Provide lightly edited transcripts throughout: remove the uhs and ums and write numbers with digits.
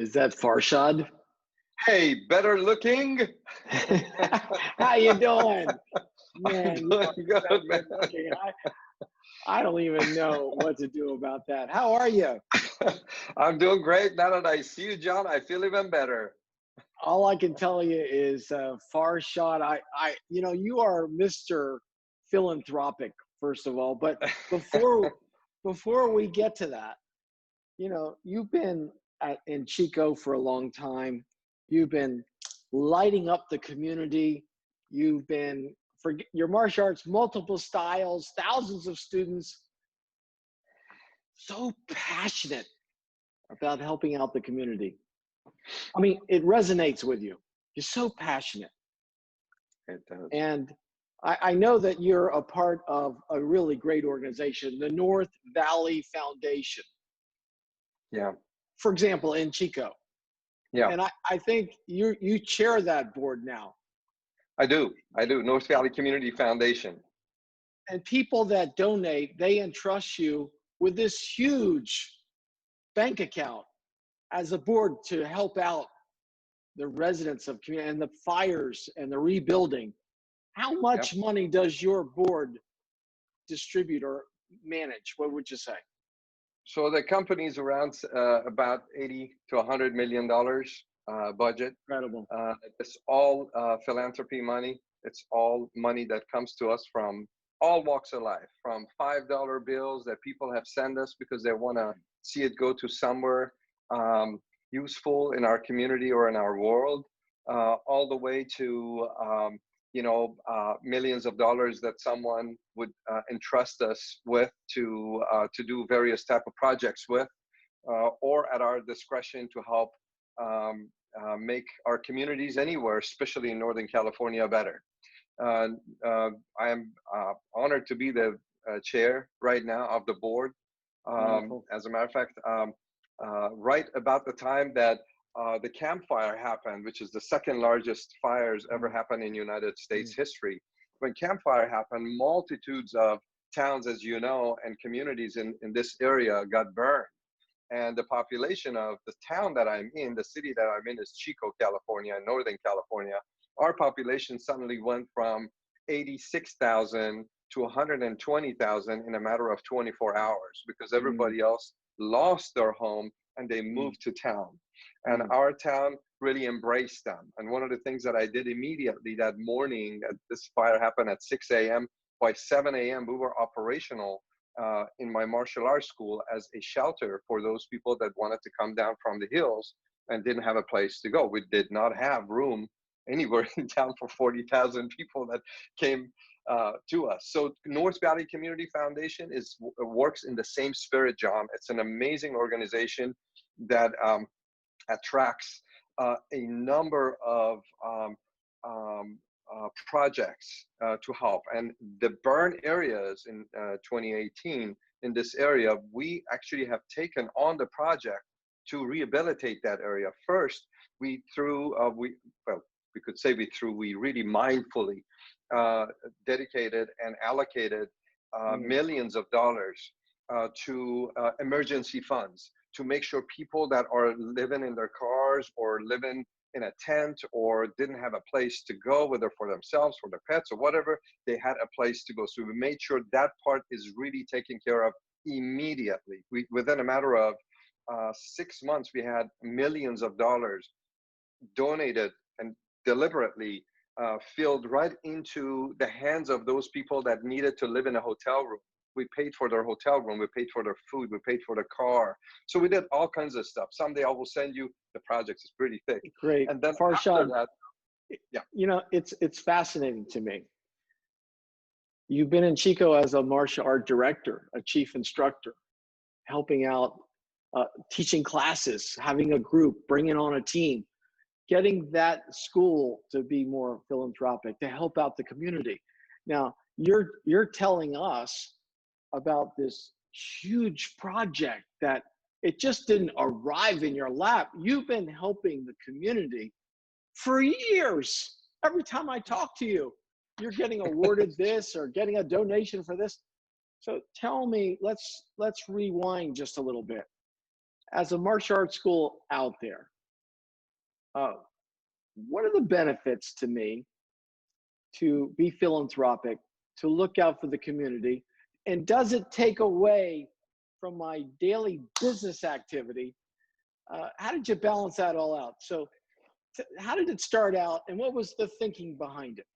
Is that Farshad? Hey, better looking. How you doing? I'm Man, you doing are good, man. better looking. I don't even know what to do about that. How are you? I'm doing great. Now that I see you, John, I feel even better. All I can tell you is Farshad. You are Mr. Philanthropic, first of all. But before we get to that, you've been in Chico for a long time. You've been lighting up the community. You've been for your martial arts, multiple styles, thousands of students. So passionate about helping out the community. I mean, it resonates with you. You're so passionate. It does. And I know that you're a part of a really great organization, the North Valley Foundation, Yeah, for example, in Chico. yeah, And I think you chair that board now. I do. I do. North Valley Community Foundation. And people that donate, they entrust you with this huge bank account as a board to help out the residents of community and the fires and the rebuilding. How Yep. much money does your board distribute or manage? What would you say? So the company's around about 80 to 100 million dollars budget. Incredible. It's all philanthropy money. It's all money that comes to us from all walks of life, from $5 bills that people have sent us because they want to see it go to somewhere useful in our community or in our world, all the way to millions of dollars that someone would entrust us with to do various type of projects with, or at our discretion to help make our communities anywhere, especially in Northern California, better. I am honored to be the chair right now of the board. As a matter of fact, right about the time that the Camp Fire happened, which is the second largest fires ever happened in United States history. When Camp Fire happened, multitudes of towns, as you know, and communities in this area got burned. And the population of the town that I'm in, the city that I'm in, is Chico, California, Northern California. Our population suddenly went from 86,000 to 120,000 in a matter of 24 hours because everybody else lost their home and they moved to town. And our town really embraced them. And one of the things that I did immediately that morning, this fire happened at 6 a.m., by 7 a.m., we were operational in my martial arts school as a shelter for those people that wanted to come down from the hills and didn't have a place to go. We did not have room anywhere in town for 40,000 people that came to us. So North Valley Community Foundation works in the same spirit, John. It's an amazing organization that attracts a number of projects to help. And the burn areas in 2018 in this area, we actually have taken on the project to rehabilitate that area. First, we really mindfully dedicated and allocated millions of dollars to emergency funds to make sure people that are living in their cars or living in a tent or didn't have a place to go, whether for themselves, for their pets or whatever, they had a place to go. So we made sure that part is really taken care of immediately. Within a matter of 6 months, we had millions of dollars donated and deliberately filled right into the hands of those people that needed to live in a hotel room. We paid for their hotel room, we paid for their food, we paid for their car. So we did all kinds of stuff. Someday I will send you the project. It's pretty thick. Great. And then Farshad, after that, it's fascinating to me. You've been in Chico as a martial art director, a chief instructor, helping out, teaching classes, having a group, bringing on a team, getting that school to be more philanthropic, to help out the community. Now, you're telling us about this huge project that it just didn't arrive in your lap. You've been helping the community for years. Every time I talk to you, you're getting awarded this or getting a donation for this. So tell me, let's rewind just a little bit. As a martial arts school out there, uh, what are the benefits to me to be philanthropic, to look out for the community? And does it take away from my daily business activity? How did you balance that all out? So, how did it start out, and what was the thinking behind it?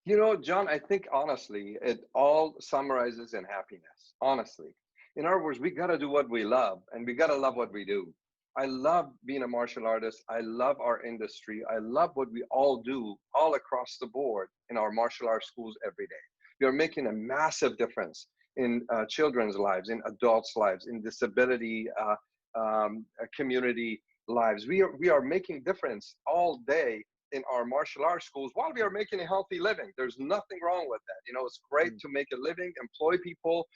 You know, John, I think honestly, it all summarizes in happiness. Honestly. In other words, we got to do what we love and we got to love what we do. I love being a martial artist. I love our industry. I love what we all do all across the board in our martial arts schools every day. We are making a massive difference in children's lives, in adults' lives, in disability community lives. We are making difference all day in our martial arts schools while we are making a healthy living. There's nothing wrong with that. You know, it's great to make a living, employ people,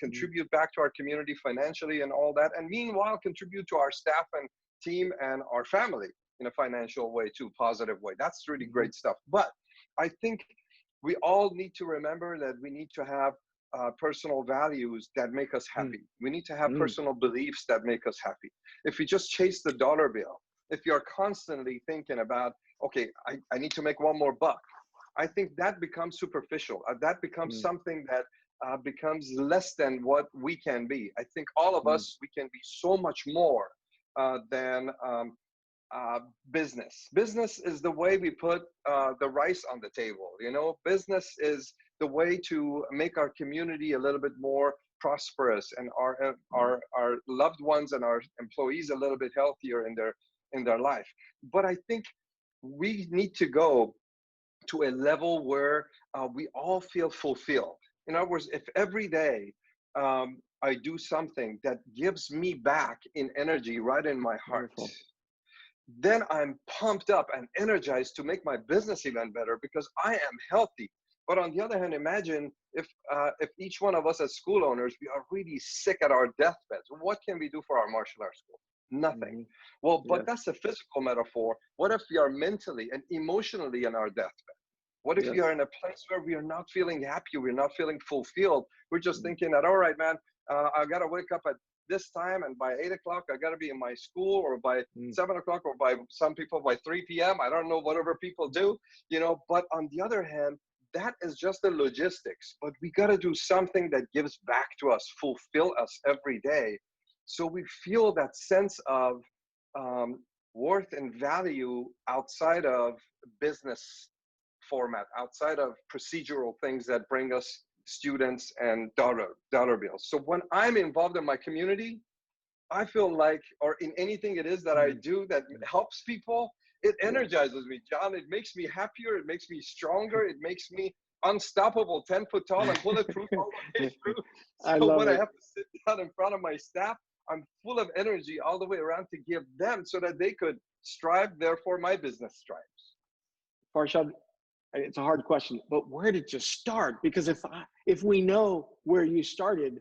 contribute back to our community financially and all that. And meanwhile, contribute to our staff and team and our family in a financial way too, positive way. That's really great stuff. But I think we all need to remember that we need to have personal values that make us happy. We need to have personal beliefs that make us happy. If we just chase the dollar bill, if you're constantly thinking about, okay, I need to make one more buck, I think that becomes superficial. That becomes something that becomes less than what we can be. I think all of us, we can be so much more than business. Business is the way we put the rice on the table. You know, business is the way to make our community a little bit more prosperous and our loved ones and our employees a little bit healthier in their life. But I think we need to go to a level where we all feel fulfilled. In other words, if every day I do something that gives me back in energy right in my heart, then I'm pumped up and energized to make my business even better because I am healthy. But on the other hand, imagine if each one of us as school owners, we are really sick at our deathbeds. What can we do for our martial arts school? Nothing. Well, but that's a physical metaphor. What if we are mentally and emotionally in our deathbed? What if we are in a place where we are not feeling happy, we're not feeling fulfilled? We're just thinking that, all right, man, I got to wake up at this time, and by 8 o'clock, I got to be in my school, or by 7 o'clock, or by some people by 3 p.m. I don't know, whatever people do, you know. But on the other hand, that is just the logistics. But we got to do something that gives back to us, fulfill us every day. So we feel that sense of worth and value outside of business format, outside of procedural things that bring us students and dollar bills. So when I'm involved in my community, I feel like, or in anything it is that I do that helps people, it energizes me, John. It makes me happier. It makes me stronger. It makes me unstoppable, 10 foot tall and bulletproof all the way through. So when I have to sit down in front of my staff, I'm full of energy all the way around to give them so that they could strive, therefore my business strives. Farshad, it's a hard question, but where did you start? Because if we know where you started,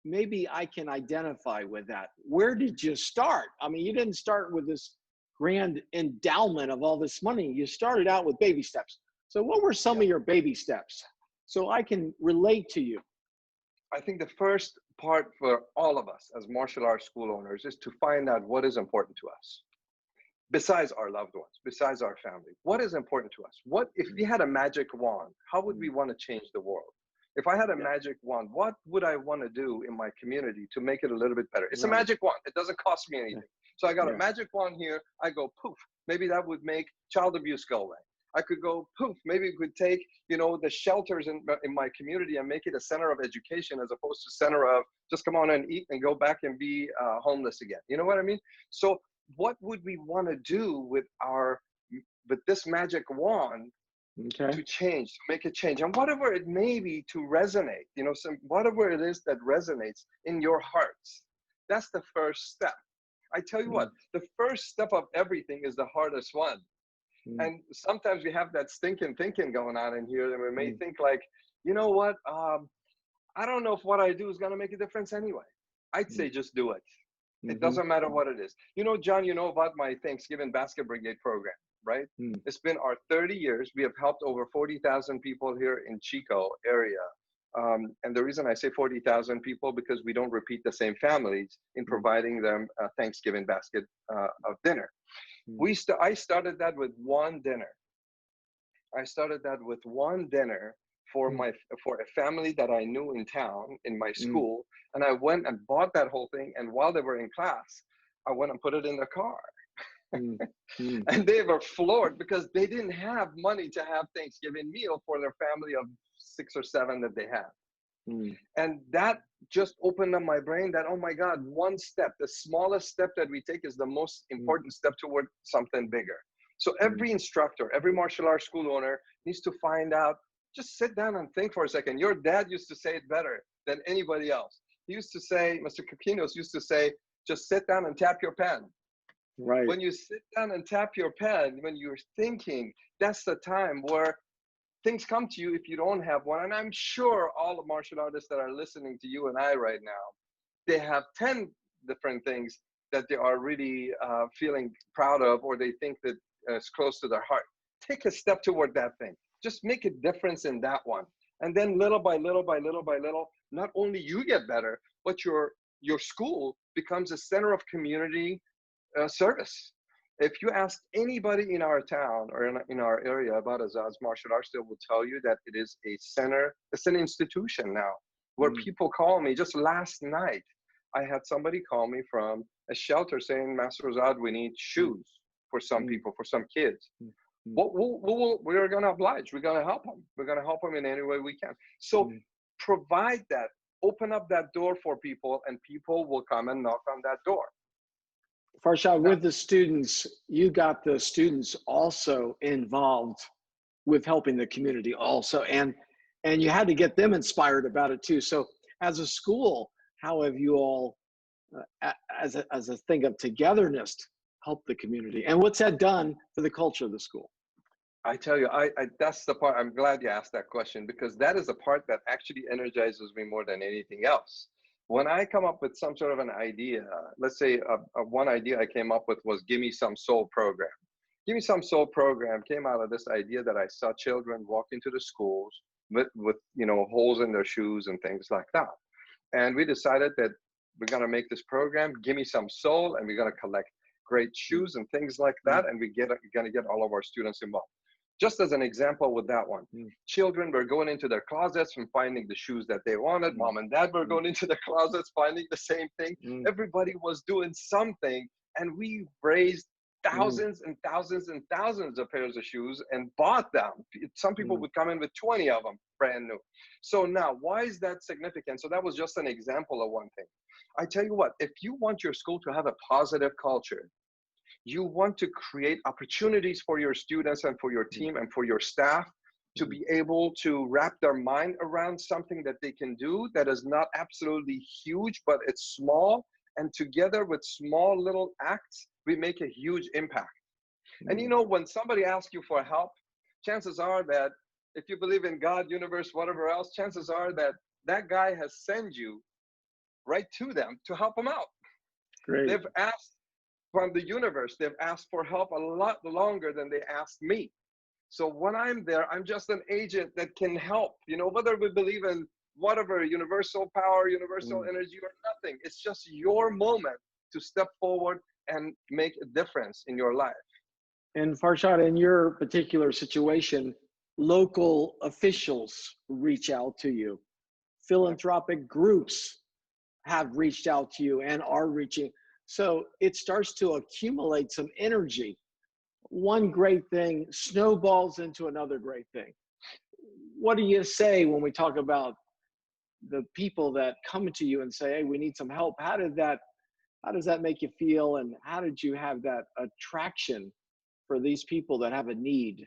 maybe I can identify with that. Where did you start? I mean, you didn't start with this grand endowment of all this money. You started out with baby steps. So what were some of your baby steps so I can relate to you? I think the first part for all of us as martial arts school owners is to find out what is important to us. Besides our loved ones, besides our family, what is important to us? What if we had a magic wand? How would we want to change the world? If I had a magic wand, what would I want to do in my community to make it a little bit better? It's a magic wand. It doesn't cost me anything. So I got a magic wand here. I go poof. Maybe that would make child abuse go away. I could go poof. Maybe we could take, you know, the shelters in my community and make it a center of education as opposed to center of just come on and eat and go back and be homeless again. You know what I mean? So what would we want to do with this magic wand to change, to make it change? And whatever it may be to resonate, you know, whatever it is that resonates in your hearts, that's the first step. I tell you what, the first step of everything is the hardest one. And sometimes we have that stinking thinking going on in here, and we may think like, you know what, I don't know if what I do is going to make a difference anyway. I'd say just do it. It doesn't matter what it is. You know, John, you know about my Thanksgiving Basket Brigade program, right? It's been our 30 years. We have helped over 40,000 people here in Chico area. And the reason I say 40,000 people, because we don't repeat the same families in providing them a Thanksgiving basket of dinner. Mm. I started that with one dinner. I started that with one dinner for Mm. for a family that I knew in town in my Mm. school, and I went and bought that whole thing. And while they were in class, I went and put it in the car, Mm. Mm. and they were floored because they didn't have money to have Thanksgiving meal for their family of 6 or 7 that they had. Mm. And that just opened up my brain that, oh my God, one step, the smallest step that we take is the most Mm. important step toward something bigger. So Mm. every instructor, every martial arts school owner needs to find out, just sit down and think for a second. Your dad used to say it better than anybody else. He used to say, Mr. Capinos used to say, just sit down and tap your pen. Right. When you sit down and tap your pen, when you're thinking, that's the time where things come to you if you don't have one. And I'm sure all the martial artists that are listening to you and I right now, they have 10 different things that they are really feeling proud of, or they think that is close to their heart. Take a step toward that thing. Just make a difference in that one. And then little by little by little by little, not only you get better, but your school becomes a center of community service. If you ask anybody in our town or in our area about Azad's martial arts, they will tell you that it is a center, it's an institution now, where Mm. people call me. Just last night, I had somebody call me from a shelter saying, Master Azad, we need Mm. shoes for some Mm. people, for some kids. Mm. Mm. We're going to oblige. We're going to help them. We're going to help them in any way we can. So Mm. provide that, open up that door for people, and people will come and knock on that door. Farshad, Now, with the students, you got the students also involved with helping the community also, and you had to get them inspired about it too. So, as a school, how have you all, as a thing of togetherness, helped the community? And what's that done for the culture of the school? I tell you, that's the part. I'm glad you asked that question, because that is the part that actually energizes me more than anything else. When I come up with some sort of an idea, let's say one idea I came up with was Give Me Some Soul program. Give Me Some Soul program came out of this idea that I saw children walk into the schools with holes in their shoes and things like that. And we decided that we're going to make this program, Give Me Some Soul, and we're going to collect great Mm. shoes and things like Mm. that. And we're going to get all of our students involved. Just as an example with that one, Mm. children were going into their closets and finding the shoes that they wanted. Mm. Mom and dad were Mm. going into their closets, finding the same thing. Mm. Everybody was doing something. And we raised Mm. thousands and thousands and thousands of pairs of shoes and bought them. Some people Mm. would come in with 20 of them, brand new. So now, why is that significant? So that was just an example of one thing. I tell you what, if you want your school to have a positive culture, you want to create opportunities for your students and for your Mm. team and for your staff to Mm. be able to wrap their mind around something that they can do that is not absolutely huge, but it's small. And together with small little acts, we make a huge impact. And Mm. when somebody asks you for help, chances are that if you believe in God, universe, whatever else, chances are that that guy has sent you right to them to help them out. Great. They've asked from the universe, they've asked for help a lot longer than they asked me. So when I'm there, I'm just an agent that can help, whether we believe in whatever, universal power, universal Mm. energy or nothing. It's just your moment to step forward and make a difference in your life. And Farshad, in your particular situation, local officials reach out to you. Philanthropic groups have reached out to you and are reaching. So it starts to accumulate some energy. One great thing snowballs into another great thing. What do you say when we talk about the people that come to you and say, hey, we need some help? How does that make you feel? And how did you have that attraction for these people that have a need?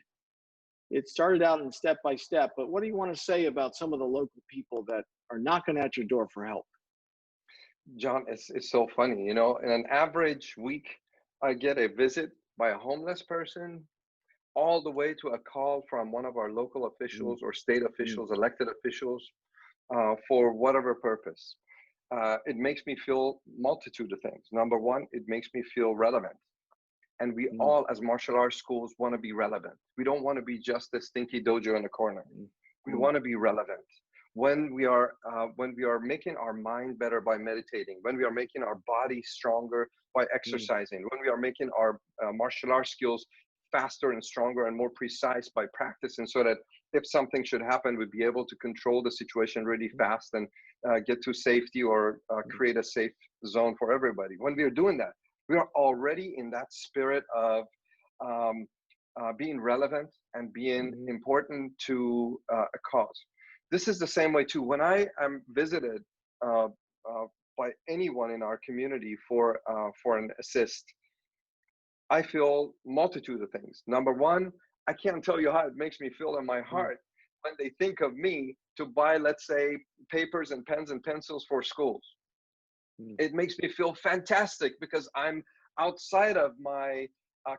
It started out in step by step, but what do you want to say about some of the local people that are knocking at your door for help? John, it's so funny. In an average week, I get a visit by a homeless person, all the way to a call from one of our local Mm. officials or state Mm. officials, elected officials, for whatever purpose. It makes me feel multitude of things. Number one, it makes me feel relevant. And we Mm. all, as martial arts schools, want to be relevant. We don't want to be just a stinky dojo in the corner. Mm. We Mm. want to be relevant. when we are making our mind better by meditating, when we are making our body stronger by Mm, exercising, when we are making our martial arts skills faster and stronger and more precise by practicing, so that if something should happen, we'd be able to control the situation really mm, fast and get to safety, or mm, create a safe zone for everybody. When we are doing that, we are already in that spirit of um, being relevant and being mm, important to a cause. This is the same way too. When I am visited uh, by anyone in our community for an assist, I feel multitude of things. Number one, I can't tell you how it makes me feel in my mm, heart when they think of me to buy, let's say, papers and pens and pencils for schools. mm, It makes me feel fantastic because I'm outside of my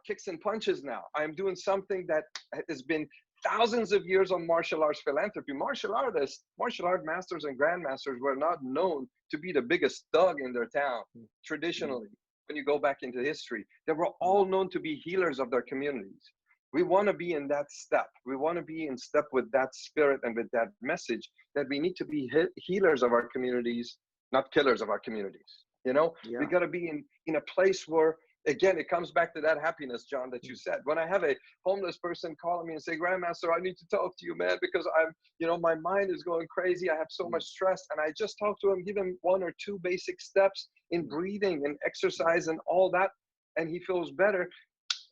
kicks and punches now. I'm doing something that has been thousands of years on martial arts philanthropy. Martial artists, martial art masters and grandmasters were not known to be the biggest thug in their town mm, mm, traditionally. When you go back into history, they were mm. all known to be healers of their communities. We want to be in that step. We want to be in step with that spirit and with that message, that we need to be healers of our communities, not killers of our communities. You know, we Yeah. got to be in a place where, again, it comes back to that happiness, John, that you Mm, said. When I have a homeless person calling me and say, Grandmaster, I need to talk to you, man, because I'm, you know, my mind is going crazy. I have so mm, much stress. And I just talk to him, give him one or two basic steps in mm, breathing and mm. exercise and all that, and he feels better.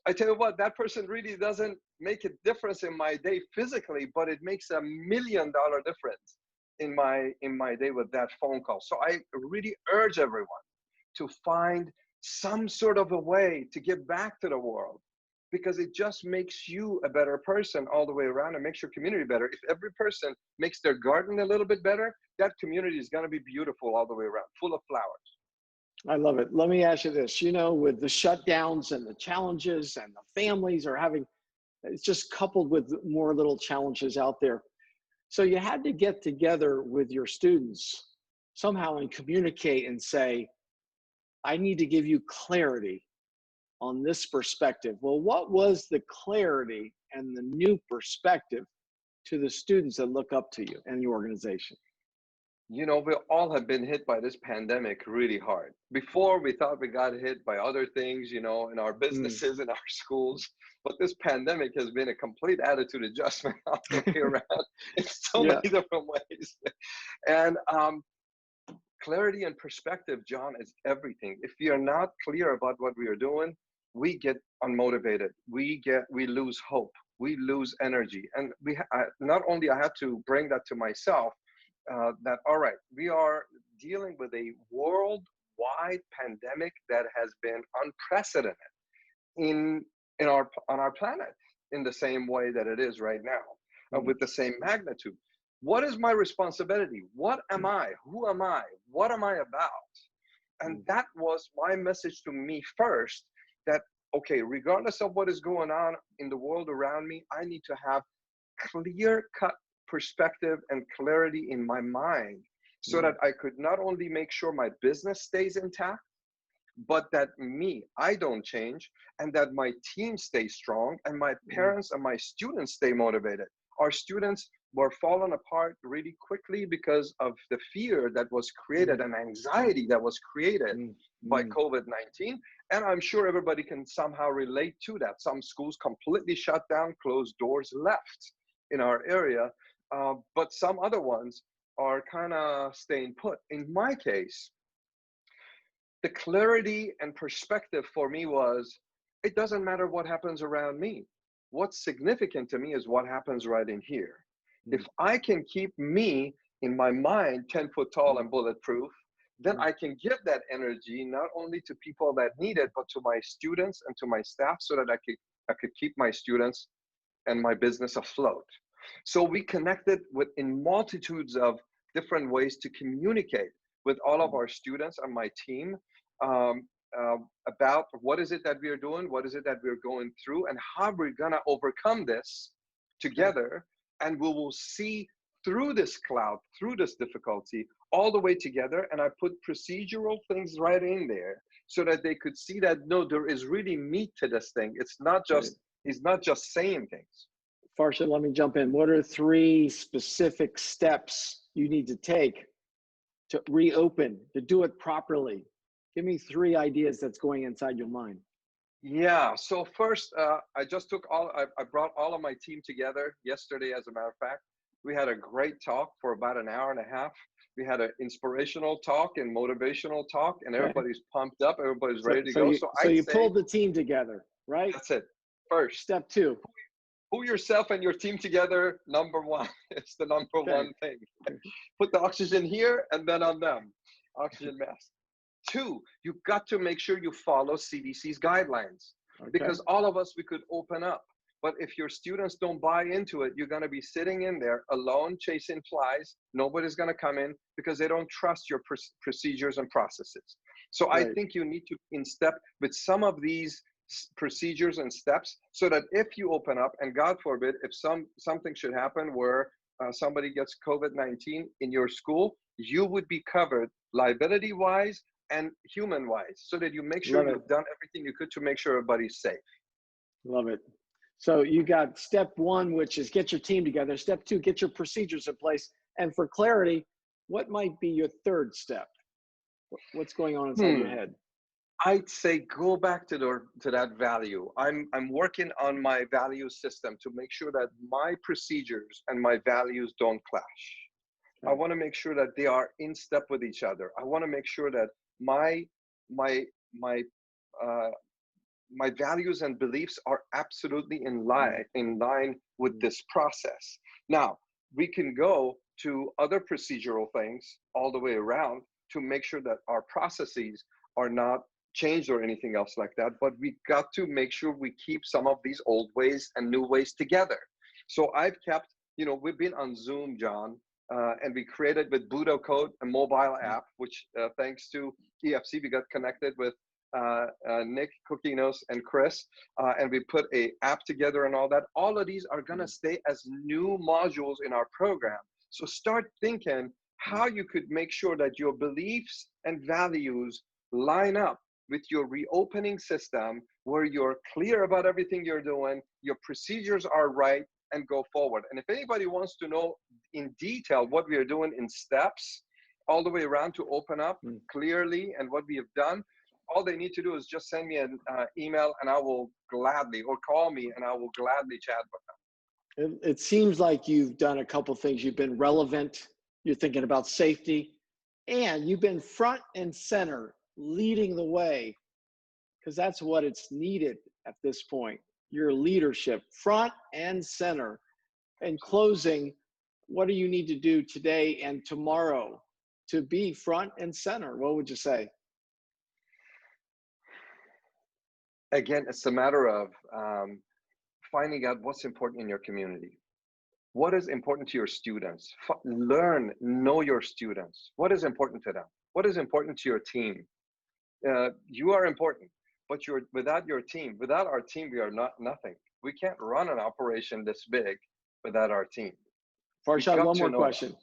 I tell you what, that person really doesn't make a difference in my day physically, but it makes $1 million difference in my day with that phone call. So I really urge everyone to find some sort of a way to give back to the world, because it just makes you a better person all the way around and makes your community better. If every person makes their garden a little bit better, that community is going to be beautiful all the way around, full of flowers. I love it. Let me ask you this, you know, with the shutdowns and the challenges and the families are having, it's just coupled with more little challenges out there. So you had to get together with your students somehow and communicate and say, I need to give you clarity on this perspective. Well, what was the clarity and the new perspective to the students that look up to you and your organization? You know, we all have been hit by this pandemic really hard. Before, we thought we got hit by other things, you know, in our Mm. businesses, in our schools. But this pandemic has been a complete attitude adjustment all the way around in so many Yeah. different ways. And clarity and perspective, John, is everything. If we are not clear about what we are doing, we get unmotivated. We lose hope. We lose energy. And not only I had to bring that to myself, that all right, we are dealing with a worldwide pandemic that has been unprecedented in our on our planet, in the same way that it is right now, Mm. with the same magnitude. What is my responsibility? What am Mm. I? Who am I? What am I about? And Mm. that was my message to me first, that okay, regardless of what is going on in the world around me, I need to have clear cut perspective and clarity in my mind, so Mm. that I could not only make sure my business stays intact, but that I don't change, and that my team stays strong, and my Mm. parents and my students stay motivated. Our students were falling apart really quickly because of the fear that was created Mm. and anxiety that was created Mm. by Mm. COVID-19. And I'm sure everybody can somehow relate to that. Some schools completely shut down, closed doors, left in our area, but some other ones are kind of staying put. In my case, the clarity and perspective for me was, it doesn't matter what happens around me. What's significant to me is what happens right in here. If Mm. I can keep me in my mind 10 foot tall Mm. and bulletproof, then Mm. I can give that energy not only to people that need it, but to my students and to my staff, so that I could keep my students and my business afloat. So we connected with in multitudes of different ways to communicate with all of Mm. our students and my team, um, about what is it that we are doing, what is it that we're going through, and how we're gonna overcome this Okay. together. And we will see through this cloud, through this difficulty, all the way together. And I put procedural things right in there, so that they could see that no, there is really meat to this thing. It's not Right. just, he's not just saying things. Farshad, let me jump in. What are 3 specific steps you need to take to reopen, to do it properly? Give me 3 ideas that's going inside your mind. Yeah. So first, I just took I brought all of my team together yesterday. As a matter of fact, we had a great talk for about an hour and a half. We had an inspirational talk and motivational talk, and Okay. everybody's pumped up. Everybody's ready to go. So So I'd you say pulled the team together, right? that's it. First, Step 2. pull yourself and your team together. Number one, it's the number Okay. one thing. Put the oxygen here and then on them. Oxygen mask. 2, you've got to make sure you follow CDC's guidelines, Okay. because all of us, we could open up. But if your students don't buy into it, you're going to be sitting in there alone chasing flies. Nobody's going to come in because they don't trust your procedures and processes. So Right. I think you need to in step with some of these procedures and steps, so that if you open up, and God forbid, if something should happen where somebody gets COVID-19 in your school, you would be covered liability-wise and human-wise, so that you make sure you've done everything you could to make sure everybody's safe. Love it. So you got step 1, which is get your team together. Step 2, get your procedures in place. And for clarity, what might be your 3rd step? What's going on inside your head? I'd say go back to that value. I'm working on my value system to make sure that my procedures and my values don't clash. I want to make sure that they are in step with each other. I want to make sure that my values and beliefs are absolutely in line with this process. Now, we can go to other procedural things all the way around to make sure that our processes are not changed or anything else like that, but we got to make sure we keep some of these old ways and new ways together. So I've kept, we've been on Zoom, John, and we created with Budo Code a mobile app, which thanks to EFC, we got connected with Nick Kokinos and Chris, and we put a app together and all that. All of these are gonna stay as new modules in our program. So start thinking how you could make sure that your beliefs and values line up with your reopening system, where you're clear about everything you're doing, your procedures are right, and go forward. And if anybody wants to know in detail what we are doing in steps all the way around to open up clearly and what we have done, all they need to do is just send me an email, and I will gladly, or call me and I will gladly chat with them. It seems like you've done a couple things. You've been relevant, you're thinking about safety, and you've been front and center, leading the way, because that's what it's needed at this point. Your leadership, front and center. In closing, what do you need to do today and tomorrow to be front and center? What would you say? Again, it's a matter of finding out what's important in your community. What is important to your students? Know your students. What is important to them? What is important to your team? You are important, but without your team, without our team, we are nothing. We can't run an operation this big without our team. Farshad, one more question.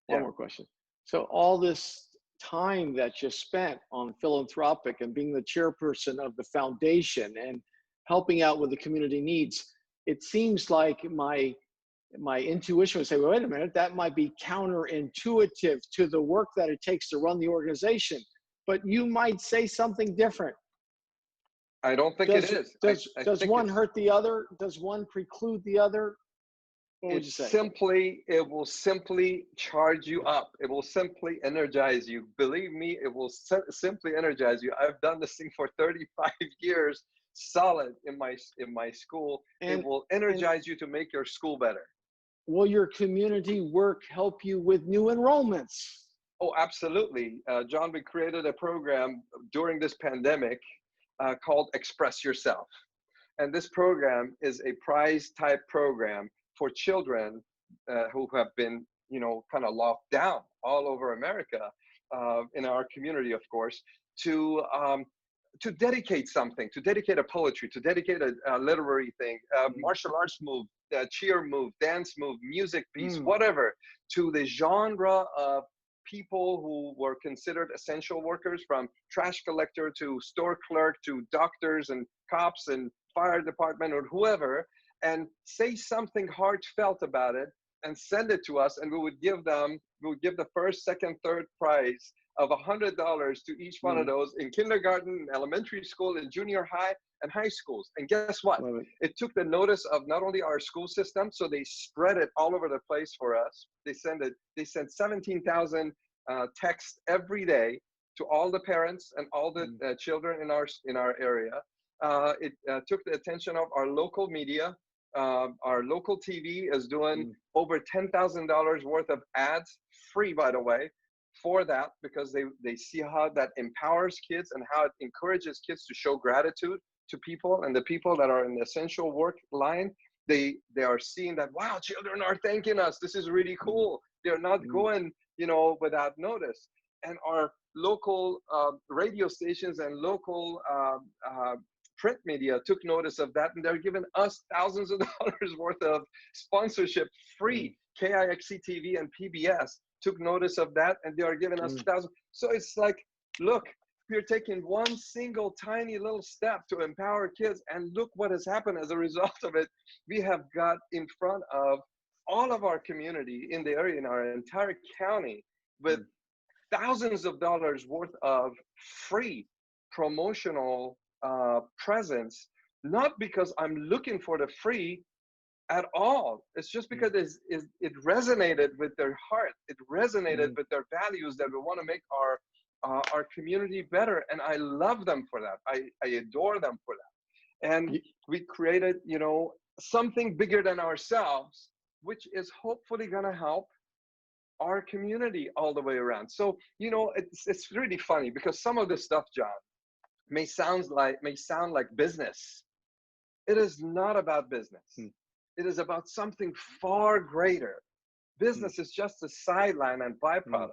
One more question. So all this time that you spent on philanthropic and being the chairperson of the foundation and helping out with the community needs, it seems like my intuition would say, well, wait a minute, that might be counterintuitive to the work that it takes to run the organization. But you might say something different. I don't think it is. Does one hurt the other? Does one preclude the other? What would you say? It will simply charge you up. It will simply energize you. Believe me, it will simply energize you. I've done this thing for 35 years, solid in my school. It will energize you to make your school better. Will your community work help you with new enrollments? Oh, absolutely. John, we created a program during this pandemic called Express Yourself. And this program is a prize type program for children who have been, kind of locked down all over America, in our community, of course, to dedicate something, to dedicate a poetry, to dedicate a literary thing, martial arts move, cheer move, dance move, music piece, whatever, to the genre of people who were considered essential workers, from trash collector to store clerk to doctors and cops and fire department or whoever. and say something heartfelt about it and send it to us, and we would give the first, second, third prize of $100 to each one of those in kindergarten, elementary school, and junior high and high schools. And guess what? It took the notice of not only our school system, so they spread it all over the place for us. They sent 17,000 texts every day to all the parents and all the children in our area. It took the attention of our local media. Our local TV is doing over $10,000 worth of ads, free by the way, for that, because they see how that empowers kids and how it encourages kids to show gratitude to people, and the people that are in the essential work line, they are seeing that, wow, children are thanking us. This is really cool. They're not going, without notice. And our local radio stations and local print media took notice of that, and they're giving us thousands of dollars worth of sponsorship free. KIXC TV and PBS took notice of that, and they are giving us thousands. So it's like, look, we're taking one single tiny little step to empower kids, and look what has happened as a result of it. We have got in front of all of our community in the area, in our entire county, with thousands of dollars worth of free promotional presence, not because I'm looking for the free at all. It's just because it resonated with their heart. It resonated with their values, that we want to make our community better. And I love them for that. I adore them for that. And we created, something bigger than ourselves, which is hopefully going to help our community all the way around. So, it's really funny, because some of this stuff, John, may sound like business. It is not about business. It is about something far greater. Business is just a sideline and byproduct.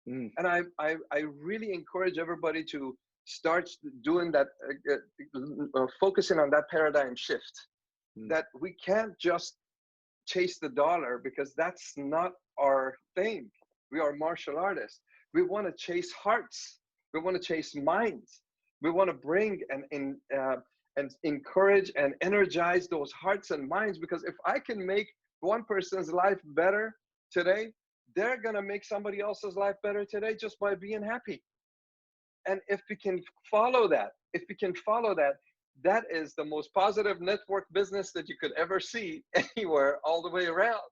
And I really encourage everybody to start doing that, focusing on that paradigm shift, that we can't just chase the dollar, because that's not our thing. We are martial artists. We want to chase hearts. We want to chase minds. We want to bring and encourage and energize those hearts and minds, because if I can make one person's life better today, they're going to make somebody else's life better today just by being happy. And if we can follow that, that is the most positive network business that you could ever see anywhere, all the way around,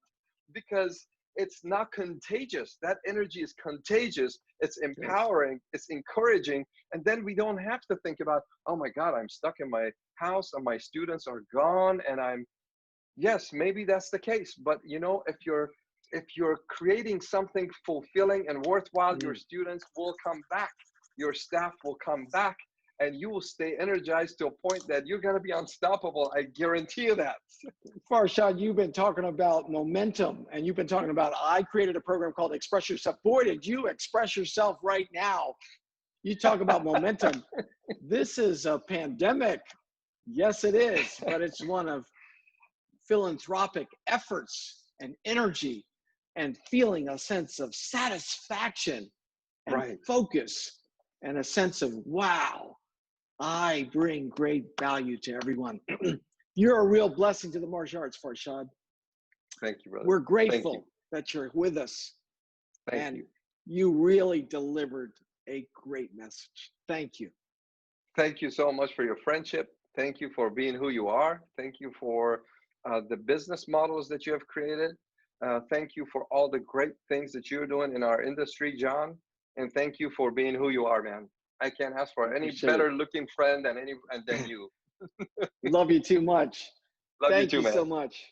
because it's not contagious. That energy is contagious. It's empowering. It's encouraging. And then we don't have to think about, oh my God, I'm stuck in my house and my students are gone. And yes, maybe that's the case. But if you're creating something fulfilling and worthwhile, your students will come back. Your staff will come back, and you will stay energized to a point that you're going to be unstoppable. I guarantee you that. Farshad, you've been talking about momentum, and you've been talking about, I created a program called Express Yourself. Boy, did you express yourself right now. You talk about momentum. This is a pandemic. Yes, it is, but it's one of philanthropic efforts and energy and feeling a sense of satisfaction and focus and a sense of, wow, I bring great value to everyone. You're a real blessing to the martial arts, Farshad. Thank you, brother. We're grateful that you're with us. Thank you. You really delivered a great message. Thank you. Thank you so much for your friendship. Thank you for being who you are. Thank you for the business models that you have created. Thank you for all the great things that you're doing in our industry, John. And thank you for being who you are, man. I can't ask for any better looking friend than you. Love you too much. Love Thank you too, man. so much.